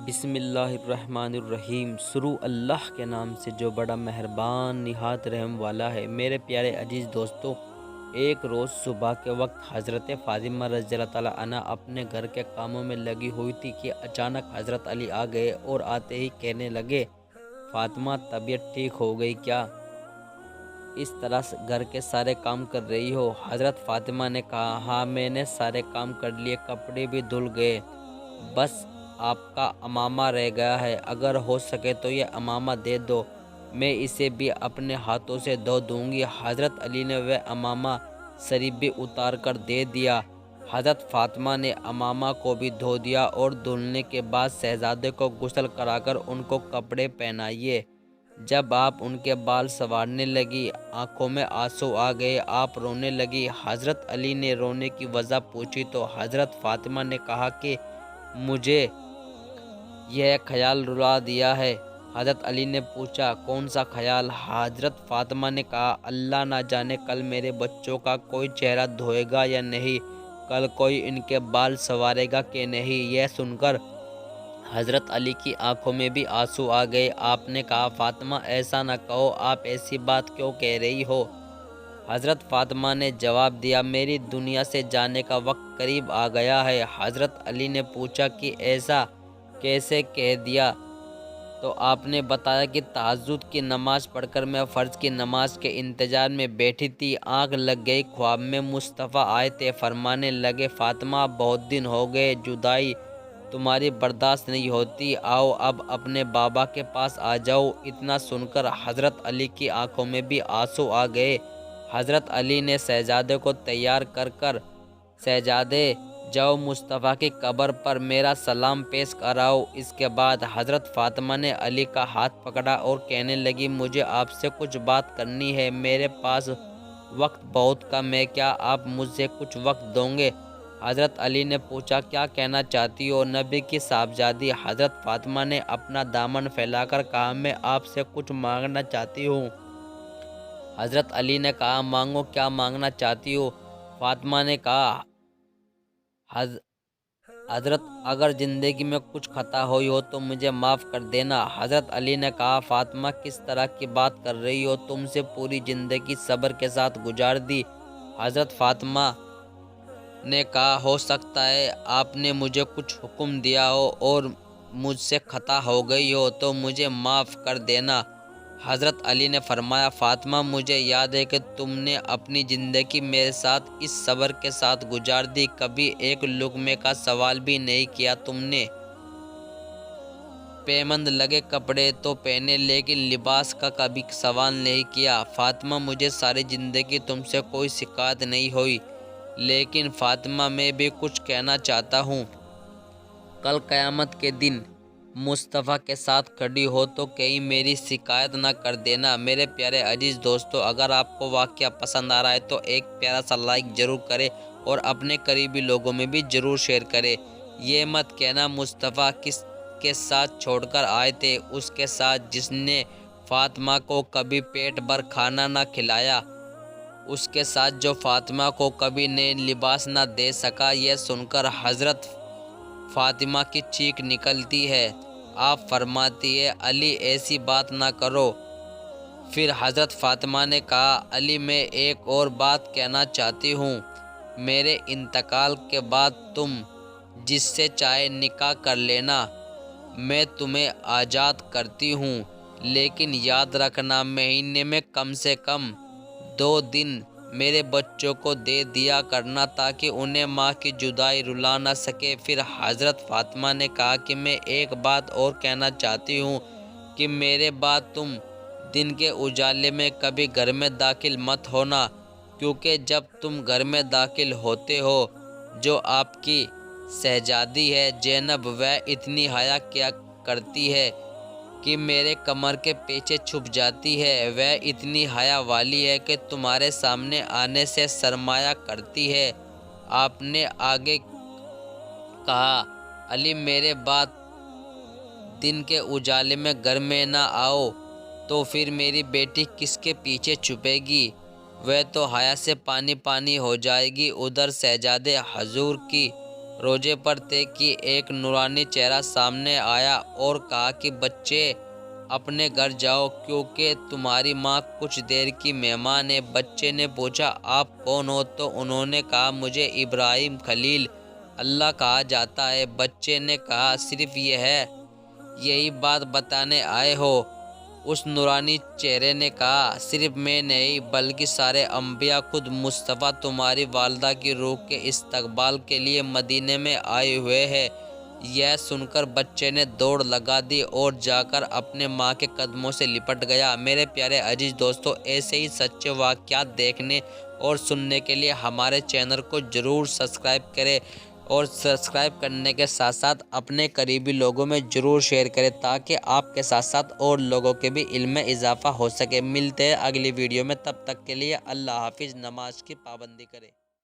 بسم اللہ الرحمن الرحیم۔ شروع اللہ کے نام سے جو بڑا مہربان نہایت رحم والا ہے۔ میرے پیارے عزیز دوستو، ایک روز صبح کے وقت حضرت فاطمہ رضی اللہ تعالیٰ عنہا اپنے گھر کے کاموں میں لگی ہوئی تھی کہ اچانک حضرت علی آ گئے اور آتے ہی کہنے لگے، فاطمہ طبیعت ٹھیک ہو گئی کیا؟ اس طرح گھر کے سارے کام کر رہی ہو؟ حضرت فاطمہ نے کہا، ہاں میں نے سارے کام کر لیے، کپڑے بھی دھل گئے، بس آپ کا امامہ رہ گیا ہے، اگر ہو سکے تو یہ امامہ دے دو، میں اسے بھی اپنے ہاتھوں سے دھو دوں گی۔ حضرت علی نے وہ امامہ شریف بھی اتار کر دے دیا۔ حضرت فاطمہ نے امامہ کو بھی دھو دیا اور دھلنے کے بعد شہزادے کو غسل کرا کر ان کو کپڑے پہنائے۔ جب آپ ان کے بال سنوارنے لگی، آنکھوں میں آنسو آ گئے، آپ رونے لگی۔ حضرت علی نے رونے کی وجہ پوچھی تو حضرت فاطمہ نے کہا کہ مجھے یہ خیال رلا دیا ہے۔ حضرت علی نے پوچھا، کون سا خیال؟ حضرت فاطمہ نے کہا، اللہ نہ جانے کل میرے بچوں کا کوئی چہرہ دھوئے گا یا نہیں، کل کوئی ان کے بال سنوارے گا کہ نہیں۔ یہ سن کر حضرت علی کی آنکھوں میں بھی آنسو آ گئے۔ آپ نے کہا، فاطمہ ایسا نہ کہو، آپ ایسی بات کیوں کہہ رہی ہو؟ حضرت فاطمہ نے جواب دیا، میری دنیا سے جانے کا وقت قریب آ گیا ہے۔ حضرت علی نے پوچھا کہ ایسا کیسے کہہ دیا؟ تو آپ نے بتایا کہ تہجد کی نماز پڑھ کر میں فرض کی نماز کے انتظار میں بیٹھی تھی، آنکھ لگ گئی، خواب میں مصطفیٰ آئے تھے، فرمانے لگے، فاطمہ بہت دن ہو گئے، جدائی تمہاری برداشت نہیں ہوتی، آؤ اب اپنے بابا کے پاس آ جاؤ۔ اتنا سن کر حضرت علی کی آنکھوں میں بھی آنسو آ گئے۔ حضرت علی نے شہزادے کو تیار کر شہزادے جاؤ مصطفیٰ کی قبر پر میرا سلام پیش کراؤ۔ اس کے بعد حضرت فاطمہ نے علی کا ہاتھ پکڑا اور کہنے لگی، مجھے آپ سے کچھ بات کرنی ہے، میرے پاس وقت بہت کم ہے، کیا آپ مجھے کچھ وقت دیں گے؟ حضرت علی نے پوچھا، کیا کہنا چاہتی ہو نبی کی صاحبزادی؟ حضرت فاطمہ نے اپنا دامن پھیلا کر کہا، میں آپ سے کچھ مانگنا چاہتی ہوں۔ حضرت علی نے کہا، مانگو، کیا مانگنا چاہتی ہو؟ فاطمہ نے کہا، حضرت اگر زندگی میں کچھ خطا ہوئی ہو تو مجھے معاف کر دینا۔ حضرت علی نے کہا، فاطمہ کس طرح کی بات کر رہی ہو؟ تم سے پوری زندگی صبر کے ساتھ گزار دی۔ حضرت فاطمہ نے کہا، ہو سکتا ہے آپ نے مجھے کچھ حکم دیا ہو اور مجھ سے خطا ہو گئی ہو تو مجھے معاف کر دینا۔ حضرت علی نے فرمایا، فاطمہ مجھے یاد ہے کہ تم نے اپنی زندگی میرے ساتھ اس صبر کے ساتھ گزار دی، کبھی ایک لقمے کا سوال بھی نہیں کیا تم نے۔ پیمند لگے کپڑے تو پہنے لیکن لباس کا کبھی سوال نہیں کیا۔ فاطمہ مجھے ساری زندگی تم سے کوئی شکایت نہیں ہوئی، لیکن فاطمہ میں بھی کچھ کہنا چاہتا ہوں۔ کل قیامت کے دن مصطفیٰ کے ساتھ کھڑی ہو تو کہیں میری شکایت نہ کر دینا۔ میرے پیارے عزیز دوستو، اگر آپ کو واقعہ پسند آ رہا ہے تو ایک پیارا سا لائک ضرور کرے اور اپنے قریبی لوگوں میں بھی ضرور شیئر کرے۔ یہ مت کہنا مصطفیٰ کس کے ساتھ چھوڑ کر آئے تھے، اس کے ساتھ جس نے فاطمہ کو کبھی پیٹ بھر کھانا نہ کھلایا، اس کے ساتھ جو فاطمہ کو کبھی نئے لباس نہ دے سکا۔ یہ سن کر حضرت فاطمہ کی چیخ نکلتی ہے۔ آپ فرماتی ہے، علی ایسی بات نہ کرو۔ پھر حضرت فاطمہ نے کہا، علی میں ایک اور بات کہنا چاہتی ہوں، میرے انتقال کے بعد تم جس سے چاہے نکاح کر لینا، میں تمہیں آزاد کرتی ہوں، لیکن یاد رکھنا مہینے میں کم سے کم 2 دن میرے بچوں کو دے دیا کرنا تاکہ انہیں ماں کی جدائی رلا نہ سکے۔ پھر حضرت فاطمہ نے کہا کہ میں ایک بات اور کہنا چاہتی ہوں کہ میرے بعد تم دن کے اجالے میں کبھی گھر میں داخل مت ہونا، کیونکہ جب تم گھر میں داخل ہوتے ہو جو آپ کی شہزادی ہے زینب، وہ اتنی حیا کیا کرتی ہے کہ میرے کمر کے پیچھے چھپ جاتی ہے، وہ اتنی حیا والی ہے کہ تمہارے سامنے آنے سے شرمایا کرتی ہے۔ آپ نے آگے کہا، علی میرے بعد دن کے اجالے میں گھر میں نہ آؤ تو پھر میری بیٹی کس کے پیچھے چھپے گی؟ وہ تو حیا سے پانی پانی ہو جائے گی۔ ادھر شہزادے حضور کی روزے پر تھے کہ ایک نورانی چہرہ سامنے آیا اور کہا کہ بچے اپنے گھر جاؤ کیونکہ تمہاری ماں کچھ دیر کی مہمان ہے۔ بچے نے پوچھا آپ کون ہو؟ تو انہوں نے کہا مجھے ابراہیم خلیل اللہ کہا جاتا ہے۔ بچے نے کہا صرف یہی بات بتانے آئے ہو؟ اس نورانی چہرے نے کہا صرف میں نہیں بلکہ سارے انبیاء، خود مصطفیٰ تمہاری والدہ کی روح کے استقبال کے لیے مدینے میں آئے ہوئے ہیں۔ یہ سن کر بچے نے دوڑ لگا دی اور جا کر اپنے ماں کے قدموں سے لپٹ گیا۔ میرے پیارے عزیز دوستو، ایسے ہی سچے واقعات دیکھنے اور سننے کے لیے ہمارے چینل کو ضرور سبسکرائب کریں اور سبسکرائب کرنے کے ساتھ ساتھ اپنے قریبی لوگوں میں ضرور شیئر کریں تاکہ آپ کے ساتھ ساتھ اور لوگوں کے بھی علم میں اضافہ ہو سکے۔ ملتے ہیں اگلی ویڈیو میں، تب تک کے لیے اللہ حافظ۔ نماز کی پابندی کریں۔